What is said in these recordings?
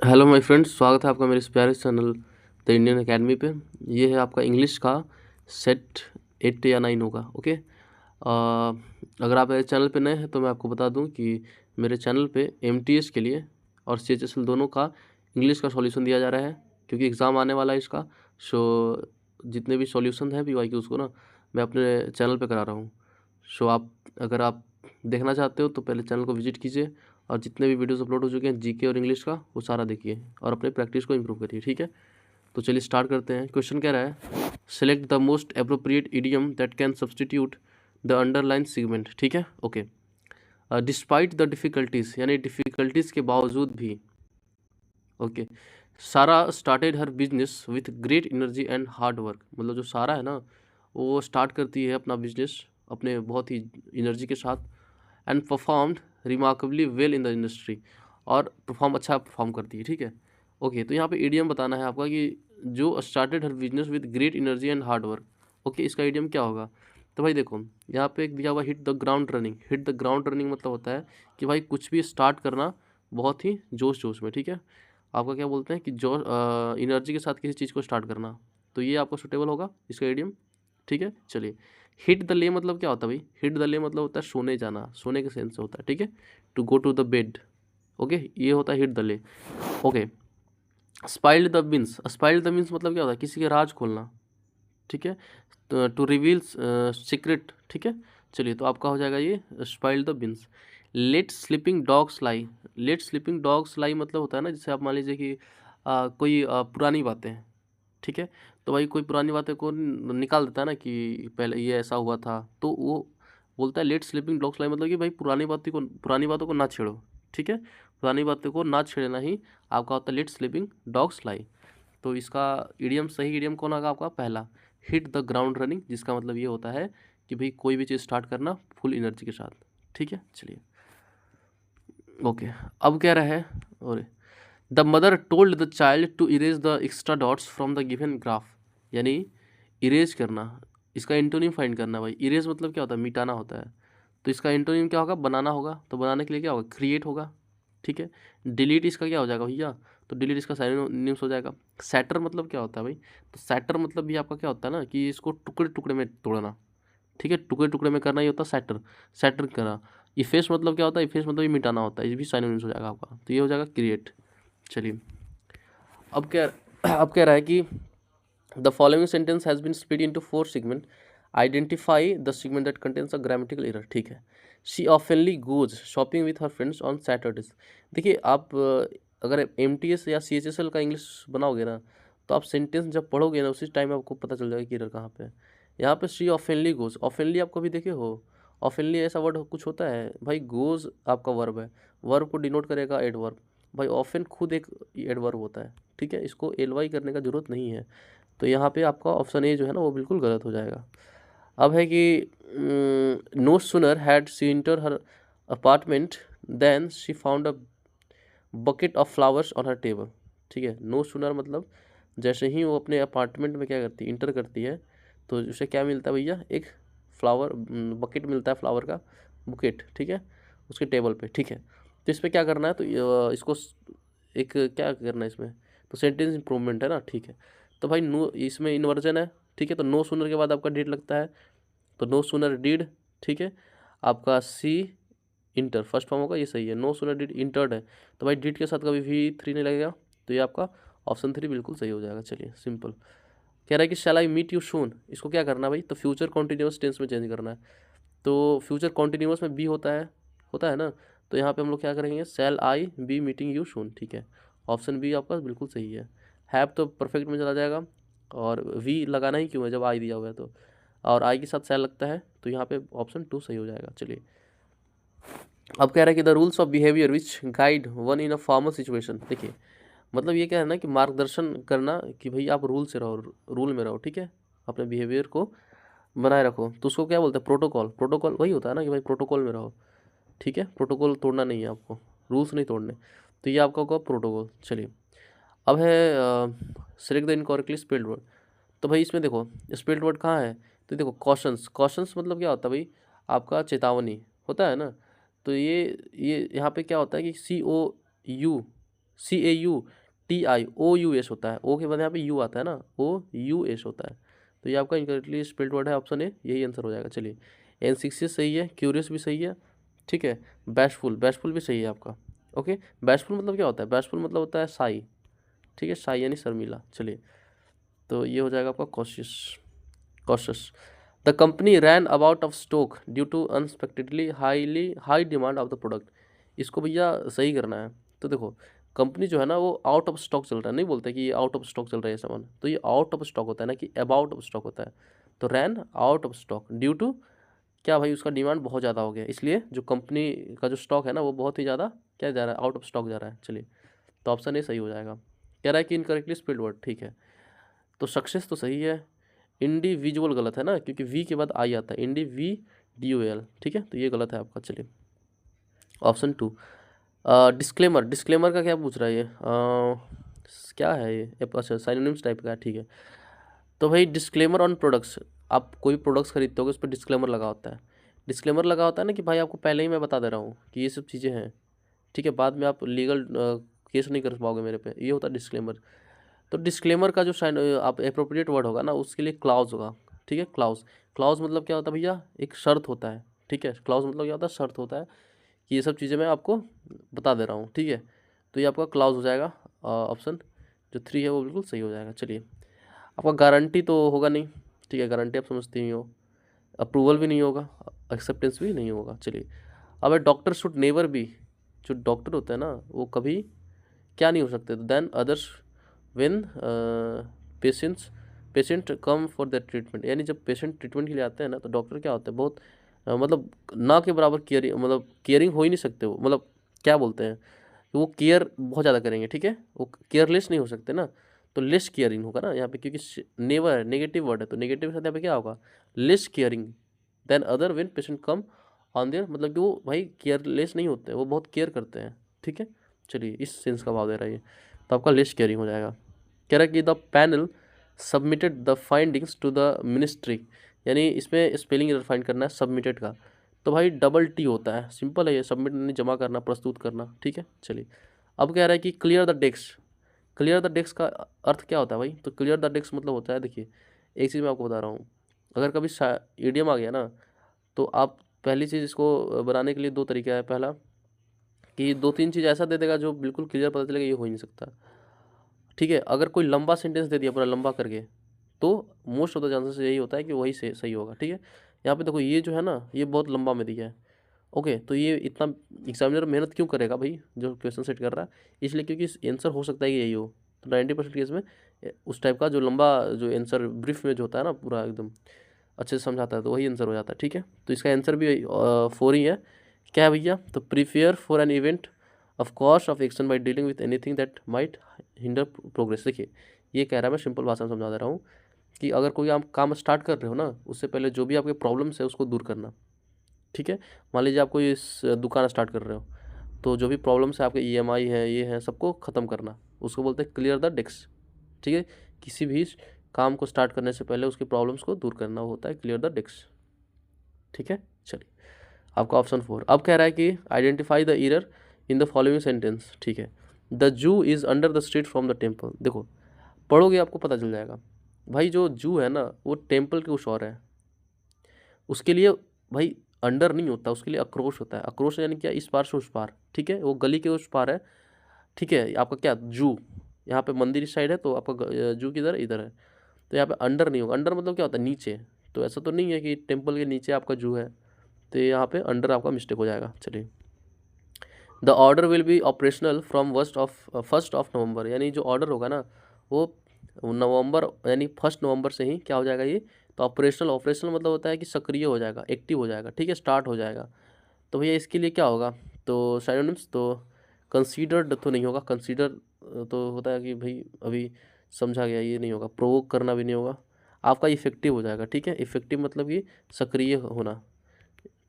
Hello my friends, स्वागत है आपका मेरे इस प्यारे चैनल द इंडियन एकेडमी पे। ये है आपका इंग्लिश का सेट 8 या 9 होगा। ओके। अगर आप मेरे चैनल पे नए हैं तो मैं आपको बता दूं कि मेरे चैनल पे एमटीएस के लिए और सीएचएसएल दोनों का इंग्लिश का सॉल्यूशन दिया जा रहा है, क्योंकि एग्ज़ाम आने वाला है इसका। सो जितने भी सॉल्यूशन हैं पीवाईक्यूज़ को ना, मैं अपने चैनल पे करा रहा हूँ। सो अगर आप देखना चाहते हो तो पहले चैनल को विजिट कीजिए, और जितने भी वीडियोस अपलोड हो चुके हैं जीके और इंग्लिश का, वो सारा देखिए और अपने प्रैक्टिस को इम्प्रूव करिए। ठीक है, तो चलिए स्टार्ट करते हैं। क्वेश्चन कह रहा है, select the most appropriate idiom that can substitute the underline segment. ठीक है, ओके। डिस्पाइट द डिफ़िकल्टीज़, यानी डिफ़िकल्टीज़ के बावजूद भी। ओके। सारा started her business with great energy and hard work. मतलब जो सारा है ना, वो स्टार्ट करती है अपना बिजनेस अपने बहुत ही एनर्जी के साथ, and performed remarkably well in the industry, और अच्छा परफॉर्म करती है। ठीक है, ओके। तो यहाँ पे ईडियम बताना है आपका कि जो started her business with great energy and hard work. Okay, इसका ईडियम क्या होगा? तो भाई देखो, यहाँ पे एक दिया हुआ hit the ground running. Hit the ground running मतलब होता है कि भाई कुछ भी स्टार्ट करना बहुत ही जोश जोश में। ठीक है, आपका क्या बोलते हैं कि जो एनर्जी के साथ किसी चीज़ को स्टार्ट करना, तो ये आपको सुटेबल होगा इसका ईडियम। ठीक है, चलिए। हिट द ले मतलब क्या होता है भाई? हिट द ले मतलब होता है सोने जाना, सोने के सेंस से होता है। ठीक है, to go to the bed. Okay, ये होता है hit the hay. Okay. Spilled the beans. Spilled the beans मतलब क्या होता है? किसी के राज खोलना। ठीक है, टू रिवील सीक्रेट। ठीक है, चलिए, तो आपका हो जाएगा ये spilled the beans. Let sleeping dogs lie. Let sleeping dogs lie मतलब होता है ना, जैसे आप मान लीजिए कि कोई पुरानी बातें। ठीक है, तो भाई कोई पुरानी बातें को निकाल देता है ना कि पहले ये ऐसा हुआ था, तो वो बोलता है लेट स्लीपिंग डॉग्स लाई, मतलब कि भाई पुरानी बातों को ना छेड़ो। ठीक है, पुरानी बातों को ना छेड़ना ही आपका होता है लेट स्लीपिंग डॉग्स लाई। तो इसका ईडियम, सही ईडियम कौन होगा आपका? पहला, हिट द ग्राउंड रनिंग, जिसका मतलब ये होता है कि भाई कोई भी चीज़ स्टार्ट करना फुल एनर्जी के साथ। ठीक है, चलिए, ओके। अब कह रहा है, और the mother told the child to erase the extra dots from the given graph. यानी इरेज करना, इसका एंटोनिम फाइंड करना। भाई इरेज मतलब क्या होता है? मिटाना होता है। तो इसका एंटोनिम क्या होगा? बनाना होगा। तो बनाने के लिए क्या होगा? क्रिएट होगा। ठीक है, डिलीट इसका क्या हो जाएगा भैया? तो डिलीट इसका साइनोनिम्स हो जाएगा। सैटर मतलब क्या होता है भाई? तो सैटर मतलब भी आपका क्या होता है ना, कि इसको टुकड़े टुकड़े में तोड़ना। ठीक है, टुकड़े टुकड़े में करना, ये होता है सैटर। सैटर करना। इफेस मतलब क्या होता है? इफेस मतलब ये मिटाना होता है। ये भी साइनोनिम्स हो जाएगा आपका, तो ये हो जाएगा क्रिएट। चलिए, अब क्या अब कह रहा है कि the following sentence has been split into 4 segment, identify the segment that contains a grammatical error. ठीक है, she oftenly goes shopping with her friends on Saturdays. देखिए आप अगर एमटीएस या सीएचएसएल का इंग्लिश बनाओगे ना, तो आप सेंटेंस जब पढ़ोगे ना, उसी टाइम आपको पता चल जाएगा कि एरर कहाँ पे है। यहाँ पे शी ऑफनली गोज, ऑफनली आप कभी देखे हो? ऑफनली ऐसा वर्ड कुछ होता है भाई? गोज आपका वर्ब है, वर्ब को डिनोट करेगा एडवर्ब। भाई ऑफन खुद एक एडवर्ब होता है। ठीक है, इसको एलवाई करने का जरूरत नहीं है। तो यहाँ पे आपका ऑप्शन ए जो है ना, वो बिल्कुल गलत हो जाएगा। अब है कि no sooner had she enter her apartment than she found a bucket of flowers on her table. ठीक है, नो सुनर मतलब जैसे ही वो अपने अपार्टमेंट में क्या करती है, इंटर करती है, तो उसे क्या मिलता है भैया? एक फ्लावर बकेट मिलता है, फ्लावर का बुकेट। ठीक है, उसके टेबल पे। ठीक है, तो इस पर क्या करना है? तो इसको एक क्या करना है इसमें? तो सेंटेंस इंप्रूवमेंट है ना। ठीक है, तो भाई नो, इसमें इन्वर्जन है। ठीक है, तो नो सुनर के बाद आपका डिड लगता है, तो नो सुनर डिड। ठीक है, आपका सी इंटर फर्स्ट फॉर्म होगा, ये सही है। नो सुनर डिड इंटर्ड है, तो भाई डिड के साथ कभी भी थ्री नहीं लगेगा, तो ये आपका ऑप्शन 3 बिल्कुल सही हो जाएगा। चलिए, सिंपल। कह रहा है कि शैल आई मीट यू सून, इसको क्या करना है भाई? तो फ्यूचर कॉन्टिन्यूस टेंस में चेंज करना है। तो फ्यूचर कॉन्टिन्यूस में बी होता है ना, तो यहाँ पे हम लोग क्या करेंगे? शैल आई बी मीटिंग यू सून। ठीक है, ऑप्शन बी आपका बिल्कुल सही है। हैव तो परफेक्ट में चला जाएगा, और वी लगाना ही क्यों है जब आई दिया हुआ है तो, और आई के साथ शैल लगता है, तो यहाँ पे ऑप्शन 2 सही हो जाएगा। चलिए, अब कह रहा है कि the rules of behaviour which guide one in a formal situation. देखिए, मतलब ये क्या है ना, कि मार्गदर्शन करना, कि भाई आप रूल से रहो, रूल में रहो। ठीक है, अपने बिहेवियर को बनाए रखो, तो उसको क्या बोलते हैं? प्रोटोकॉल। प्रोटोकॉल वही होता है ना कि भाई प्रोटोकॉल में रहो। ठीक है, प्रोटोकॉल तोड़ना नहीं है आपको, रूल्स नहीं तोड़ने, तो ये आपका होगा प्रोटोकॉल। चलिए, अब है select the incorrectly spelled word. तो भाई इसमें देखो स्पेल्ड वर्ड कहाँ है? तो देखो कॉशंस। कॉशंस मतलब क्या होता है भाई? आपका चेतावनी होता है ना। तो ये यहाँ पे क्या होता है कि CAUTIOUS होता है, ओ के बाद यहाँ पे यू आता है ना, OUS होता है। तो ये आपका इनकरेक्टली स्पेल्ड वर्ड है, ऑप्शन ए यही आंसर हो जाएगा। चलिए, एनसिक्सियस सही है, क्यूरियस भी सही है, ठीक है। बैशफुल, बैशफुल भी सही है आपका। ओके, बैशफुल मतलब क्या होता है? बैशफुल मतलब होता है शाई, ठीक है, शाई यानी शर्मीला। चलिए, तो ये हो जाएगा आपका cautious, cautious. The company ran about of stock due to unexpectedly high demand of the product. इसको भैया सही करना है। तो देखो, कंपनी जो है ना वो आउट ऑफ स्टॉक चल रहा है, नहीं बोलते कि ये आउट ऑफ स्टॉक चल रहा है सामान, तो ये आउट ऑफ स्टॉक होता है ना कि अबाउट ऑफ स्टॉक होता है। तो ran out of stock due to क्या भाई, उसका डिमांड बहुत ज़्यादा हो गया, इसलिए जो कंपनी का जो स्टॉक है ना वो बहुत ही ज़्यादा क्या जा रहा है, आउट ऑफ स्टॉक जा रहा है। चलिए, तो ऑप्शन ए सही हो जाएगा। कह रहा है कि इनकरेक्टली स्पेल्ड वर्ड, ठीक है। तो सक्सेस तो सही है, इंडिविजुअल गलत है ना, क्योंकि वी के बाद आई आता है, INDIVIDUAL, ठीक है, तो ये गलत है आपका। चलिए, ऑप्शन 2। डिस्क्लेमर, डिस्क्लेमर का क्या पूछ रहा है ये? क्या है ये? अच्छा, साइनोनिम्स टाइप का है, ठीक है। तो भाई डिस्क्लेमर ऑन प्रोडक्ट्स, आप कोई प्रोडक्ट्स खरीदते हो उस पर डिस्क्लेमर लगा होता है। डिस्क्लेमर लगा होता है ना कि भाई आपको पहले ही मैं बता दे रहा हूँ कि ये सब चीज़ें हैं, ठीक है, बाद में आप लीगल केस नहीं कर पाओगे मेरे पे, ये होता है डिस्क्लेमर। तो डिस्क्लेमर का जो साइन आप एप्रोप्रिएट वर्ड होगा ना उसके लिए क्लाउज होगा, ठीक है। क्लाउज, क्लाउज मतलब क्या होता है भैया? एक शर्त होता है, ठीक है। क्लाउज मतलब क्या होता है? शर्त होता है कि ये सब चीज़ें मैं आपको बता दे रहा हूँ, ठीक है। तो ये आपका क्लाउज हो जाएगा, ऑप्शन जो 3 है वो बिल्कुल सही हो जाएगा। चलिए, आपका गारंटी तो होगा नहीं, ठीक है, गारंटी आप समझते ही हो। अप्रूवल भी नहीं होगा, एक्सेप्टेंस भी नहीं होगा। चलिए, अब डॉक्टर शुड नेवर बी, जो डॉक्टर होता है ना वो कभी क्या नहीं हो सकते, than others when patient come for that treatment. यानी जब पेशेंट ट्रीटमेंट के लिए आते हैं ना तो डॉक्टर क्या होते हैं, बहुत मतलब ना के बराबर केयरिंग, मतलब केयरिंग हो ही नहीं सकते वो, मतलब क्या बोलते हैं, वो केयर बहुत ज़्यादा करेंगे, ठीक है, वो केयरलेस नहीं हो सकते ना। तो लेस केयरिंग होगा ना यहाँ पे, क्योंकि नेवर है, नेगेटिव वर्ड है, तो नेगेटिव के साथ यहाँ पे क्या होगा? Less caring than other when patient come on there, मतलब कि वो भाई केयरलेस नहीं होते, वो बहुत केयर करते हैं, ठीक है। चलिए, इस सेंस का भाव दे रहा है ये, तो आपका लेस केयरिंग हो जाएगा। कह रहा है कि the panel submitted the findings to the ministry, यानी इसमें स्पेलिंग एरर फाइंड करना है सबमिटेड का, तो भाई डबल टी होता है, सिंपल है ये, सबमिट यानी जमा करना, प्रस्तुत करना, ठीक है। चलिए, अब कह रहा है कि clear the desk, clear the desk का अर्थ क्या होता है भाई? तो क्लियर द डेस्क मतलब होता है, देखिए एक चीज़ मैं आपको बता रहा हूँ, अगर कभी ईडियम आ गया ना तो आप पहली चीज़ इसको बनाने के लिए 2 तरीका है। पहला कि 2-3 चीज़ ऐसा दे देगा जो बिल्कुल क्लियर पता चलेगा ये हो ही नहीं सकता, ठीक है। अगर कोई लंबा सेंटेंस दे दिया पूरा लंबा करके, तो मोस्ट ऑफ द चांसेस यही होता है कि वही से सही होगा, ठीक है। यहाँ पे देखो ये जो है ना ये बहुत लंबा में दिया है, ओके, तो ये इतना एग्जामिनर मेहनत क्यों करेगा भाई जो क्वेश्चन सेट कर रहा है? इसलिए क्योंकि आंसर हो सकता है कि यही हो। तो 90% केस में उस टाइप का जो लंबा जो आंसर ब्रीफ में जो होता है ना पूरा एकदम अच्छे से समझाता है, तो वही आंसर हो जाता है, ठीक है। तो इसका आंसर भी 4 ही है। क्या है भैया? तो prepare for an event of cost of action by dealing with anything that might hinder progress. देखिए, ये कह रहा है, मैं सिंपल भाषा में समझा दे रहा हूँ कि अगर कोई आप काम स्टार्ट कर रहे हो ना उससे पहले जो भी आपके प्रॉब्लम्स है उसको दूर करना, ठीक है। मान लीजिए आप कोई इस दुकान स्टार्ट कर रहे हो, तो जो भी प्रॉब्लम्स है आपके EMI है, ये है, सबको ख़त्म करना, उसको बोलते हैं क्लियर द डेस्क, ठीक है। किसी भी काम को स्टार्ट करने से पहले उसकी प्रॉब्लम्स को दूर करना, वो होता है क्लियर द डेस्क, ठीक है। चलिए, आपका ऑप्शन 4। अब कह रहा है कि identify the error in the following sentence, ठीक है। The zoo is under the street from the temple. देखो, पढ़ोगे आपको पता चल जाएगा भाई, जो जू है ना वो टेम्पल के उस ओर है, उसके लिए भाई अंडर नहीं होता, उसके लिए अक्रोश होता है। अक्रोश यानी क्या? इस पार से उस पार, ठीक है, वो गली के उस पार है, ठीक है। आपका क्या जू, यहाँ पे मंदिर इस साइड है तो आपका जू किधर? इधर है। तो यहाँ पे अंडर नहीं होगा। अंडर मतलब क्या होता है? नीचे। तो ऐसा तो नहीं है कि टेम्पल के नीचे आपका जू है, तो यहाँ पे अंडर आपका मिस्टेक हो जाएगा। चलिए, the order will be operational from 1 नवंबर, यानी जो ऑर्डर होगा ना वो नवंबर यानी 1 नवंबर से ही क्या हो जाएगा ये? तो ऑपरेशनल, ऑपरेशनल मतलब होता है कि सक्रिय हो जाएगा, एक्टिव हो जाएगा, ठीक है, स्टार्ट हो जाएगा। तो भैया इसके लिए क्या होगा? तो साइनोनिम्स तो कंसीडर्ड तो नहीं होगा, कंसीडर तो होता है कि भाई अभी समझा गया, ये नहीं होगा। प्रोवोक करना भी नहीं होगा। आपका इफेक्टिव हो जाएगा, ठीक है। इफेक्टिव मतलब कि सक्रिय होना,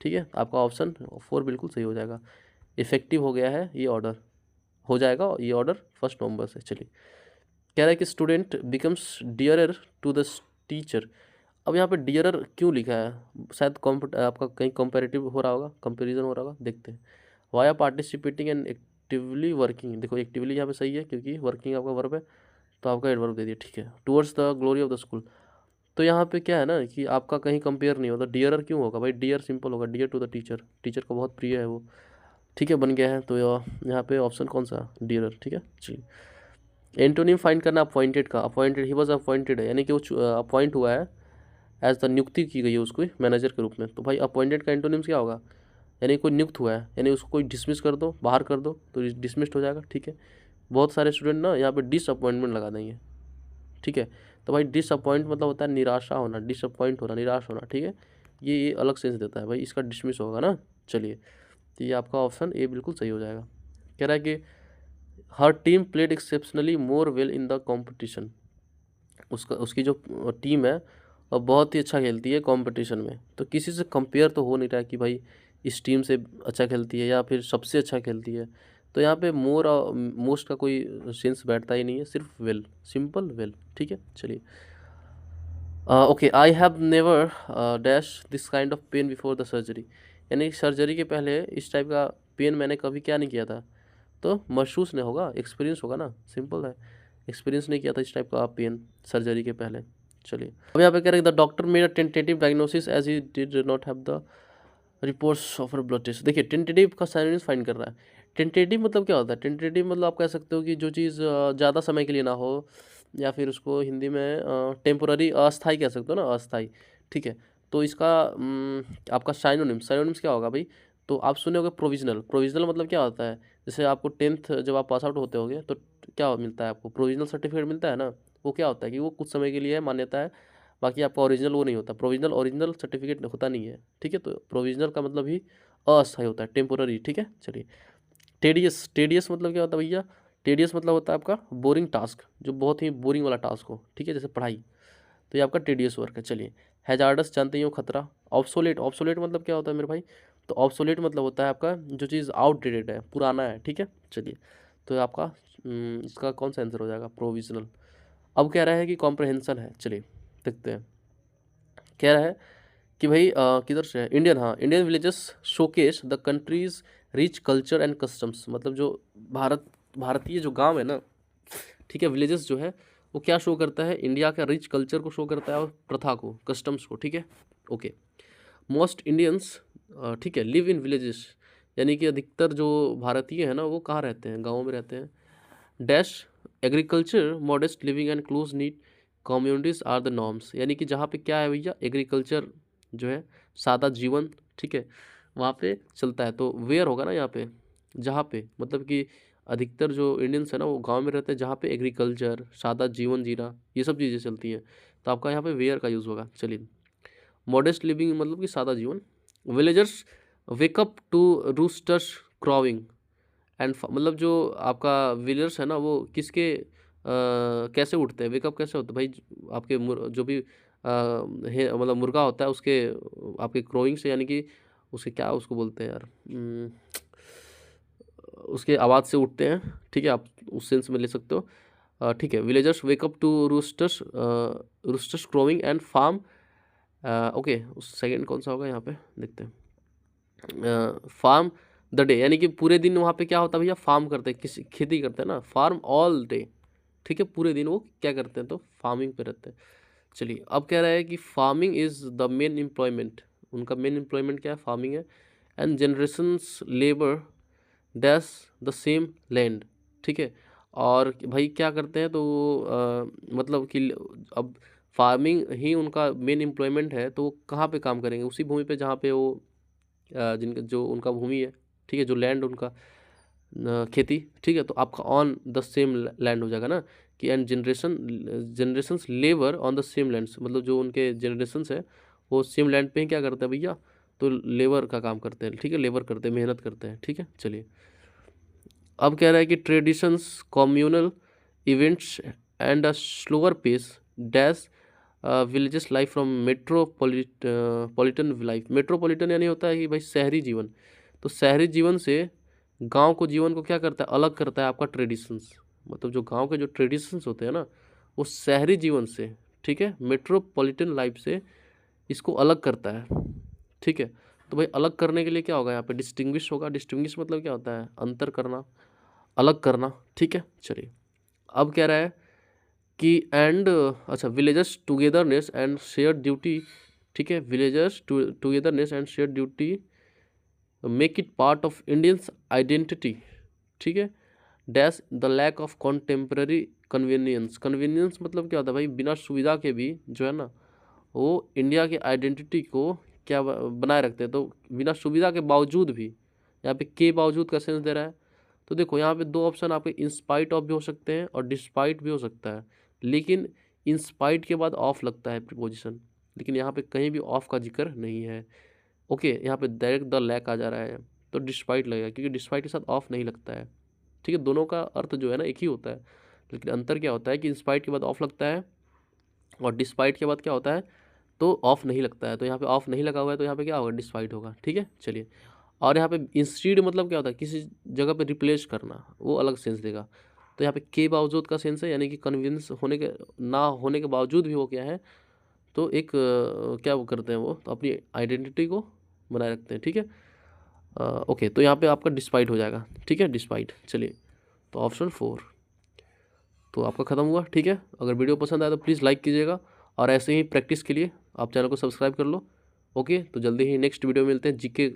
ठीक है। आपका ऑप्शन 4 बिल्कुल सही हो जाएगा। इफेक्टिव हो गया है ये ऑर्डर, हो जाएगा ये ऑर्डर 1 नवंबर से। चलिए, कह रहा है कि student becomes dearer to the teacher. अब यहाँ पे डियरर क्यों लिखा है? शायद आपका कहीं कंपेरेटिव हो रहा होगा, कंपेरिजन हो रहा होगा, देखते हैं। Via participating an actively working, देखो एक्टिवली यहाँ पे सही है क्योंकि वर्किंग आपका वर्ब है, तो आपका एडवर्ब दे दिया, ठीक है। Towards the glory of the school, तो यहाँ पे क्या है ना कि आपका कहीं कंपेयर नहीं होता, डियरर क्यों होगा भाई, डियर सिंपल होगा, dear to the teacher, teacher को बहुत प्रिय है वो, ठीक है, बन गया है। तो यहाँ पे ऑप्शन कौन सा, डियरर, ठीक है। चलिए एंटोनिम फाइंड करना अपॉइंटेड का, अपॉइंटेड, ही वॉज अपॉइंटेड है यानी कि वो अपॉइंट हुआ है, एज द नियुक्ति की गई है उसको मैनेजर के रूप में। तो भाई अपॉइंटेड का एंटोनिम्स क्या होगा, यानी कोई नियुक्त हुआ है, यानी उसको कोई डिसमिस कर दो, बाहर कर दो तो डिसमिस्ड हो जाएगा, ठीक है। बहुत सारे स्टूडेंट ना यहाँ पे डिसअपॉइंटमेंट लगा देंगे, ठीक है। तो भाई डिसअपॉइंट मतलब होता है निराशा होना, डिसअपॉइंट होना, निराश होना, ठीक है। ये अलग सेंस देता है भाई, इसका डिसमिस होगा ना। चलिए तो ये आपका ऑप्शन ए बिल्कुल सही हो जाएगा। कह रहा है कि हर team played exceptionally more well in the competition, उसकी जो टीम है और बहुत ही अच्छा खेलती है कंपटीशन में, तो किसी से कंपेयर तो हो नहीं रहा है कि भाई इस टीम से अच्छा खेलती है या फिर सबसे अच्छा खेलती है। तो यहाँ पे मोर और मोस्ट का कोई सेंस बैठता ही नहीं है, सिर्फ वेल, सिंपल वेल, ठीक है। चलिए okay, I have never dash this kind of pain before the surgery, यानी सर्जरी के पहले इस टाइप का पेन मैंने कभी क्या नहीं किया था, तो महसूस नहीं होगा, एक्सपीरियंस होगा ना, सिंपल है, एक्सपीरियंस नहीं किया था इस टाइप का पेन सर्जरी के पहले। चलिए अब यहाँ पे कह रहे हैं the doctor made a tentative diagnosis as he did not have the reports of blood test. देखिए टेंटेटिव का साइनोनिम्स फाइंड कर रहा है। टेंटेटिव मतलब क्या होता है, टेंटेटिव मतलब आप कह सकते हो कि जो चीज़ ज़्यादा समय के लिए ना हो, या फिर उसको हिंदी में टेम्पोररी, अस्थाई कह सकते हो ना, अस्थाई, ठीक है। तो इसका आपका साइनोनिम्स क्या होगा भाई, तो आप सुने होगे प्रोविजनल, प्रोविजनल मतलब क्या होता है, जैसे आपको 10th जब आप पास आउट होते होगे तो क्या मिलता है आपको, प्रोविजनल सर्टिफिकेट मिलता है ना। वो क्या होता है कि वो कुछ समय के लिए है, मान्यता है, बाकी आपका ओरिजिनल वो नहीं होता, प्रोविजनल ओरिजिनल सर्टिफिकेट होता नहीं है, ठीक है। तो प्रोविजनल का मतलब ही अस्थायी होता है, टेम्पोररी, ठीक है। चलिए टेडियस, टेडियस मतलब क्या होता है भैया, टेडियस मतलब होता है आपका बोरिंग टास्क, जो बहुत ही बोरिंग वाला टास्क हो, ठीक है, जैसे पढ़ाई, तो ये आपका टेडियस वर्क है। चलिए हैजार्डस जानते ही हो, खतरा। ऑब्सोलेट, ऑब्सोलेट मतलब क्या होता है मेरे भाई, तो ऑब्सोलेट मतलब होता है आपका जो चीज़ आउटडेटेड है, पुराना है, ठीक है। चलिए तो आपका इसका कौन सा आंसर हो जाएगा, प्रोविजनल। अब कह रहा है कि कॉम्प्रहेंशन है, चलिए देखते हैं। कह रहा है कि भाई किधर से है, इंडियन, हाँ, Indian villages showcase the countries rich culture and customs, मतलब जो भारतीय जो गांव है ना, ठीक है, विलेजेस जो है वो क्या शो करता है, इंडिया का रिच कल्चर को शो करता है और प्रथा को, कस्टम्स को, ठीक है। ओके, मोस्ट इंडियंस, ठीक है, लिव इन विलेजेस, यानी कि अधिकतर जो भारतीय है ना वो कहाँ रहते हैं, गाँव में रहते हैं। Dash agriculture modest living and close knit communities are the norms, यानी कि जहाँ पे क्या है भैया, एग्रीकल्चर जो है, सादा जीवन, ठीक है, वहाँ पे चलता है। तो वेयर होगा ना यहाँ पे, जहाँ पे मतलब कि अधिकतर जो इंडियंस है ना वो गांव में रहते हैं, जहाँ पे एग्रीकल्चर, सादा जीवन जीना, ये सब चीज़ें चलती हैं, तो आपका यहाँ पे वेयर का यूज़ होगा। चलिए मॉडेस्ट लिविंग मतलब कि सादा जीवन। Villagers wake up to roosters crowing and, मतलब जो आपका विलियर्स है ना वो किसके कैसे उठते हैं, वेकअप कैसे होते हैं भाई, आपके जो भी मतलब मुर्गा होता है उसके आपके क्रोइंग से, यानी कि उसके क्या उसको बोलते हैं यार, उसके आवाज़ से उठते हैं, ठीक है, आप उस सेंस में ले सकते हो, ठीक है। Villagers wake up to roosters crowing and farm, okay, उस सेकंड कौन सा होगा यहाँ पे देखते हैं, फार्म द डे, यानी कि पूरे दिन वहाँ पे क्या होता है भैया, फार्म करते हैं, किसी खेती करते हैं ना, फार्म ऑल डे, ठीक है, पूरे दिन वो क्या करते हैं, तो फार्मिंग पे रहते हैं। चलिए अब कह रहा है कि farming is the main employment, उनका मेन एम्प्लॉयमेंट क्या है, फार्मिंग है। And generations labour dash the same land, ठीक है। और भाई क्या करते हैं, तो मतलब कि अब फार्मिंग ही उनका मेन एम्प्लॉयमेंट है, तो वो कहाँ पे काम करेंगे, उसी भूमि पे जहाँ पे वो जिनका जो उनका भूमि है, ठीक है, जो लैंड उनका खेती, ठीक है। तो आपका ऑन द सेम लैंड हो जाएगा ना, कि and generations labour on the same lands, मतलब जो उनके जनरेशन्स है वो सेम लैंड पे ही क्या करते हैं भैया, तो लेबर का काम करते हैं, ठीक है, लेबर करते हैं, मेहनत करते हैं, ठीक है। चलिए अब कह रहा है कि traditions communal events and a slower pace dash villages life from metropolitan life. Metropolitan यानी होता है कि भाई शहरी जीवन, तो शहरी जीवन से गांव को जीवन को क्या करता है, अलग करता है आपका ट्रेडिशंस, मतलब जो गांव के जो ट्रेडिशंस होते हैं ना वो शहरी जीवन से, ठीक है, मेट्रोपॉलिटन लाइफ से इसको अलग करता है, ठीक है। तो भाई अलग करने के लिए क्या होगा यहाँ पे, डिस्टिंग्विश होगा। डिस्टिंग्विश मतलब क्या होता है, अंतर करना, अलग करना, ठीक है। चलिए अब कह रहा है कि एंड अच्छा villagers togetherness and share duty, ठीक है, villagers togetherness and share duty make it part of Indians identity, ठीक है। Dash the lack of contemporary convenience, convenience मतलब क्या होता है भाई, बिना सुविधा के भी जो है ना वो इंडिया की आइडेंटिटी को क्या बनाए रखते हैं। तो बिना सुविधा के बावजूद भी, यहाँ पे के बावजूद का सेंस दे रहा है। तो देखो यहाँ पे दो ऑप्शन आपके इंस्पाइट ऑफ भी हो सकते हैं और डिस्पाइट भी हो सकता है, लेकिन इंस्पाइट के बाद ऑफ लगता है प्रीपोजिशन, लेकिन यहाँ पे कहीं भी ऑफ का जिक्र नहीं है। ओके, यहाँ पे डायरेक्ट द लैक आ जा रहा है तो डिस्पाइट लगेगा, क्योंकि डिस्पाइट के साथ ऑफ नहीं लगता है, ठीक है। दोनों का अर्थ जो है ना एक ही होता है, लेकिन अंतर क्या होता है कि इंस्पाइट के बाद ऑफ लगता है और डिस्पाइट के बाद क्या होता है तो ऑफ नहीं लगता है। तो यहाँ पे ऑफ नहीं लगा हुआ है तो यहाँ पे क्या होगा, डिस्पाइट होगा, ठीक है। चलिए, और यहाँ पे इंस्टीड मतलब क्या होता है, किसी जगह पे रिप्लेस करना, वो अलग सेंस देगा। तो यहाँ पे के बावजूद का सेंस है, यानी कि कन्विंस होने के ना होने के बावजूद भी वो क्या है तो एक क्या वो करते हैं, वो तो अपनी आइडेंटिटी को बनाए रखते हैं, ठीक है। ओके, तो यहाँ पे आपका डिस्पाइट हो जाएगा, ठीक है, डिस्पाइट। चलिए, तो ऑप्शन 4 तो आपका ख़त्म हुआ, ठीक है। अगर वीडियो पसंद आया तो प्लीज़ लाइक कीजिएगा, और ऐसे ही प्रैक्टिस के लिए आप चैनल को सब्सक्राइब कर लो। ओके, तो जल्दी ही नेक्स्ट वीडियो में मिलते हैं जीके